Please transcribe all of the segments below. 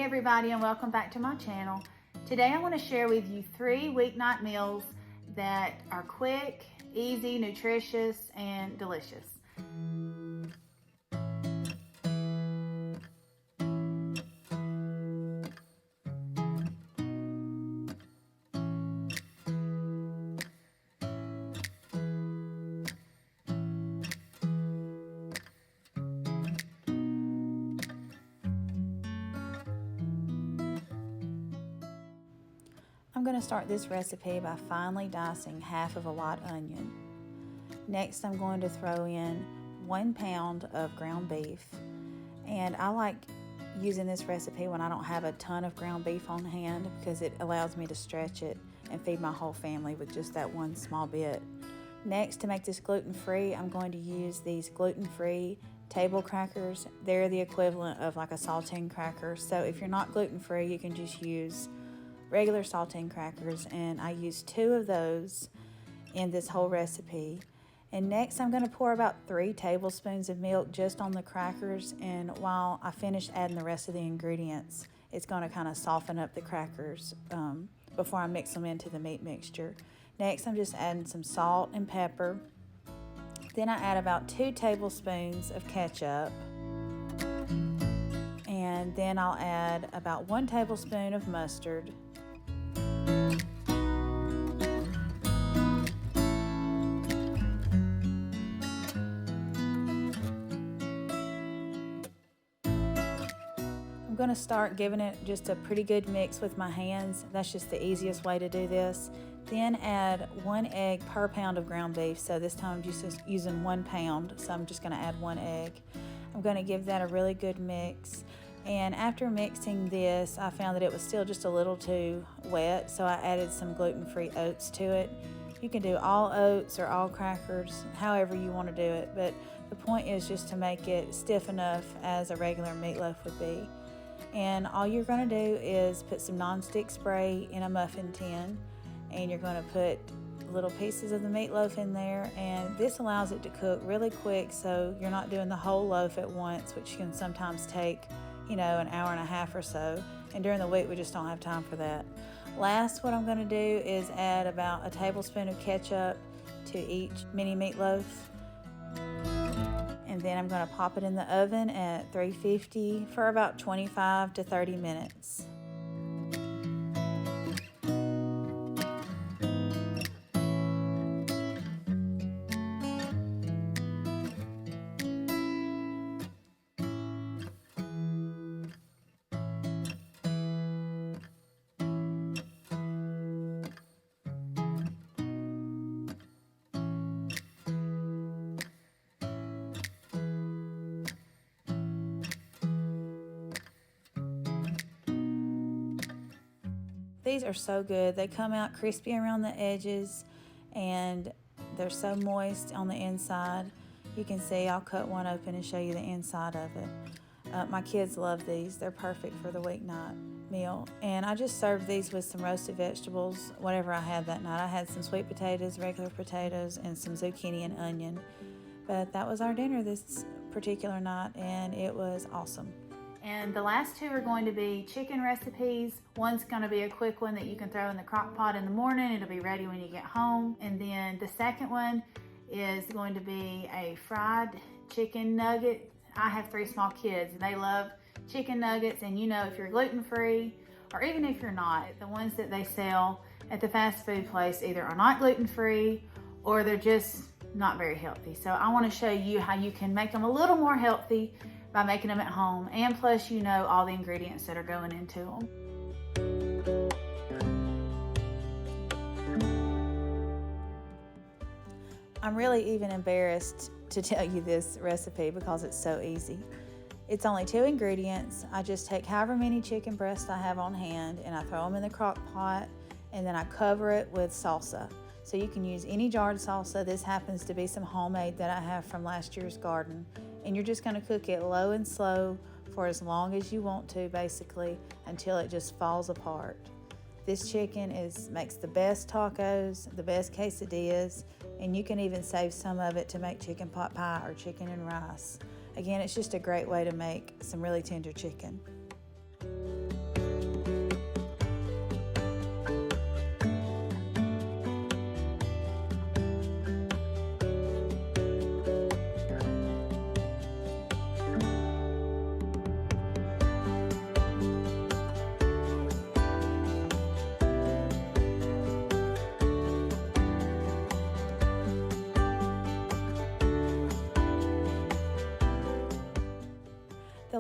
everybody, and welcome back to my channel. Today I want to share with you 3 weeknight meals that are quick, easy, nutritious, and delicious. I'm going to start this recipe by finely dicing half of a white onion. Next, I'm going to throw in 1 pound of ground beef. And I like using this recipe when I don't have a ton of ground beef on hand because it allows me to stretch it and feed my whole family with just that one small bit. Next, to make this gluten-free, I'm going to use these gluten-free table crackers. They're the equivalent of like a saltine cracker. So if you're not gluten-free, you can just use regular saltine crackers, and I use 2 of those in this whole recipe. And next I'm going to pour about 3 tablespoons of milk just on the crackers, and while I finish adding the rest of the ingredients, it's going to kind of soften up the crackers before I mix them into the meat mixture. Next I'm just adding some salt and pepper. Then I add about 2 tablespoons of ketchup, and then I'll add about 1 tablespoon of mustard. I'm going to start giving it just a pretty good mix with my hands. That's just the easiest way to do this. Then add 1 egg per pound of ground beef. So this time I'm just using 1 pound, so I'm just going to add 1 egg. I'm going to give that a really good mix. And after mixing this, I found that it was still just a little too wet, so I added some gluten-free oats to it. You can do all oats or all crackers, however you want to do it, but the point is just to make it stiff enough as a regular meatloaf would be. And all you're going to do is put some nonstick spray in a muffin tin, and you're going to put little pieces of the meatloaf in there, and this allows it to cook really quick, so you're not doing the whole loaf at once, which can sometimes take an hour and a half or so, and during the week we just don't have time for that. Last, what I'm going to do is add about a tablespoon of ketchup to each mini meatloaf, and then I'm going to pop it in the oven at 350 for about 25 to 30 minutes. These are so good. They come out crispy around the edges, and they're so moist on the inside. You can see, I'll cut one open and show you the inside of it. My kids love these. They're perfect for the weeknight meal. And I just served these with some roasted vegetables, whatever I had that night. I had some sweet potatoes, regular potatoes, and some zucchini and onion. But that was our dinner this particular night, and it was awesome. And the last 2 are going to be chicken recipes. One's going to be a quick one that you can throw in the crock pot in the morning. It'll be ready when you get home. And then the second one is going to be a fried chicken nugget. I have 3 small kids, and they love chicken nuggets. And if you're gluten-free, or even if you're not, the ones that they sell at the fast food place either are not gluten-free or they're just not very healthy. So I want to show you how you can make them a little more healthy by making them at home, and plus all the ingredients that are going into them. I'm really even embarrassed to tell you this recipe because it's so easy. It's only 2 ingredients. I just take however many chicken breasts I have on hand, and I throw them in the crock pot, and then I cover it with salsa. So you can use any jarred salsa. This happens to be some homemade that I have from last year's garden. And you're just going to cook it low and slow for as long as you want to, basically, until it just falls apart. This chicken makes the best tacos, the best quesadillas, and you can even save some of it to make chicken pot pie or chicken and rice. Again, it's just a great way to make some really tender chicken.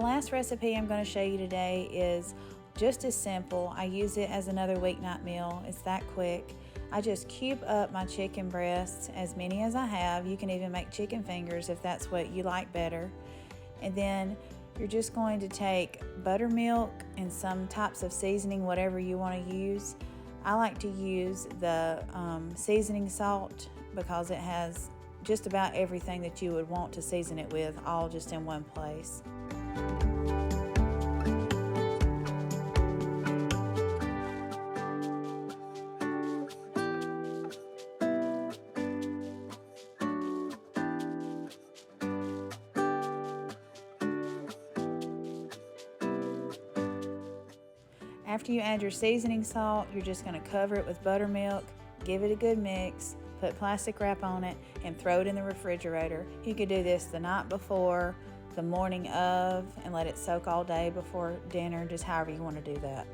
last recipe I'm going to show you today is just as simple. I use it as another weeknight meal. It's that quick. I just cube up my chicken breasts, as many as I have. You can even make chicken fingers if that's what you like better. And then you're just going to take buttermilk and some types of seasoning, whatever you want to use. I like to use the seasoning salt because it has just about everything that you would want to season it with, all just in one place. After you add your seasoning salt, you're just going to cover it with buttermilk, give it a good mix, put plastic wrap on it, and throw it in the refrigerator. You could do this the night before, the morning of, and let it soak all day before dinner, just however you want to do that.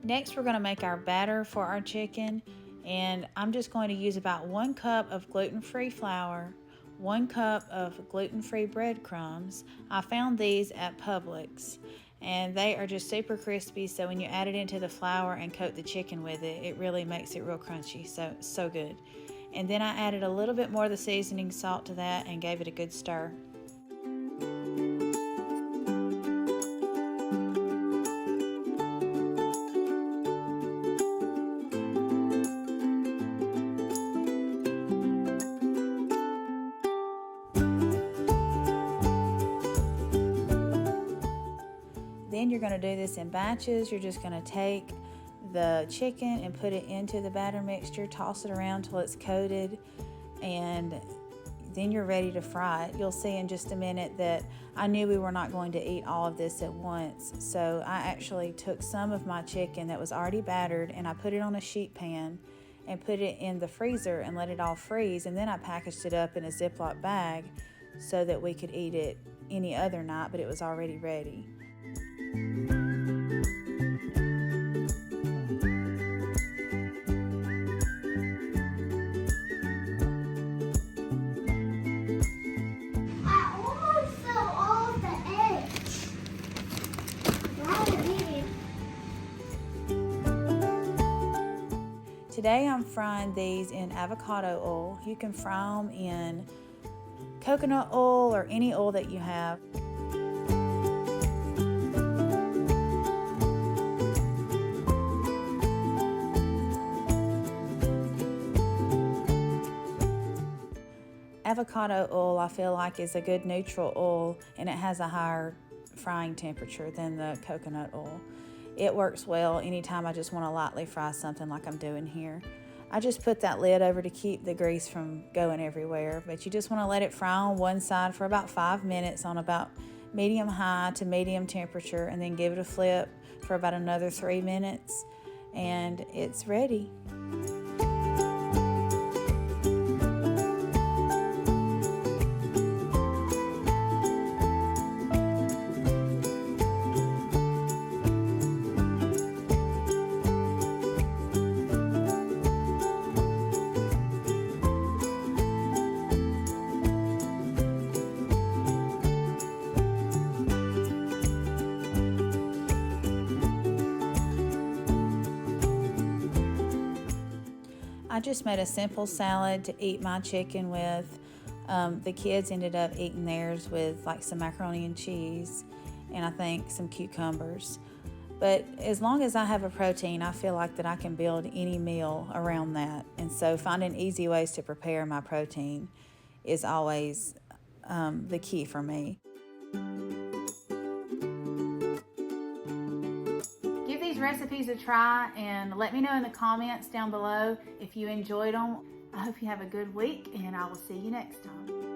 Next, we're going to make our batter for our chicken, and I'm just going to use about 1 cup of gluten-free flour, 1 cup of gluten-free breadcrumbs. I found these at Publix, and they are just super crispy, so when you add it into the flour and coat the chicken with it, it really makes it real crunchy, so good. And then I added a little bit more of the seasoning salt to that and gave it a good stir. Then you're going to do this in batches. You're just going to take the chicken and put it into the batter mixture, toss it around till it's coated, and then you're ready to fry it. You'll see in just a minute that I knew we were not going to eat all of this at once, so I actually took some of my chicken that was already battered and I put it on a sheet pan and put it in the freezer and let it all freeze, and then I packaged it up in a Ziploc bag so that we could eat it any other night, but it was already ready. Today I'm frying these in avocado oil. You can fry them in coconut oil or any oil that you have. Avocado oil, I feel like, is a good neutral oil, and it has a higher frying temperature than the coconut oil. It works well anytime I just want to lightly fry something like I'm doing here. I just put that lid over to keep the grease from going everywhere, but you just want to let it fry on one side for about 5 minutes on about medium high to medium temperature, and then give it a flip for about another 3 minutes, and it's ready. I just made a simple salad to eat my chicken with. The kids ended up eating theirs with like some macaroni and cheese and I think some cucumbers. But as long as I have a protein, I feel like that I can build any meal around that. And so finding easy ways to prepare my protein is always the key for me. Give these recipes a try and let me know in the comments down below if you enjoyed them. I hope you have a good week, and I will see you next time.